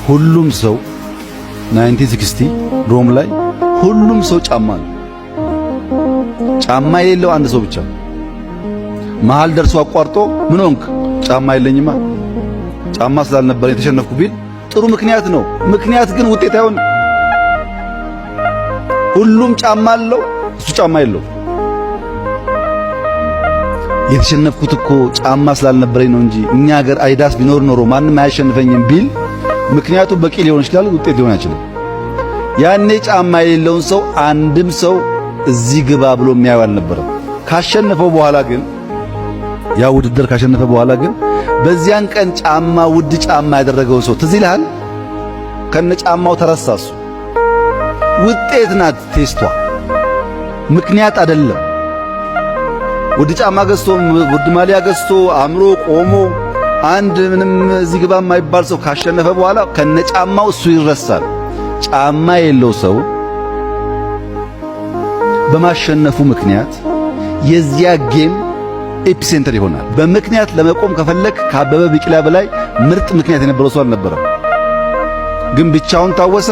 ሁሉም ሰው 1960 ሮም ላይ ሁሉም ሰው ጫማ ነው። ጫማ የሌለው አንድ ሰው ብቻ መሃል ደርሶ አቋርጦ ምን ሆንክ? ጫማ የለኝማ ጫማ ስላልነበረ የተሸነፍኩ ቢል ጥሩ ምክንያት ነው። ምክንያት ግን ውጤት አይሆንም። ሁሉም ጫማ አለው፣ እሱ ጫማ የለው። የተሸነፍኩት እኮ ጫማ ስላልነበረኝ ነው እንጂ እኛ ሀገር አይዳስ ቢኖር ኖሮ ማንም አያሸንፈኝም ቢል ምክንያቱ በቂ ሊሆን ይችላል፣ ውጤት ሊሆን አይችልም። ያኔ ጫማ የሌለውን ሰው አንድም ሰው እዚህ ግባ ብሎ የሚያዩ አልነበረም። ካሸነፈው በኋላ ግን ያ ውድድር ካሸነፈ በኋላ ግን በዚያን ቀን ጫማ ውድ ጫማ ያደረገው ሰው ትዝ ይልሃል? ከነ ጫማው ተረሳሱ። ውጤት ናት ቴስቷ፣ ምክንያት አይደለም። ውድ ጫማ ገዝቶ ውድ ማሊያ ገዝቶ አምሮ ቆሞ አንድ ምንም እዚህ ግባ የማይባል ሰው ካሸነፈ በኋላ ከነ ጫማው እሱ ይረሳል። ጫማ የለው ሰው በማሸነፉ ምክንያት የዚያ ጌም ኤፒሴንተር ይሆናል። በምክንያት ለመቆም ከፈለክ ከአበበ ቢቂላ በላይ ምርጥ ምክንያት የነበረው ሰው አልነበረም። ግን ብቻውን ታወሰ።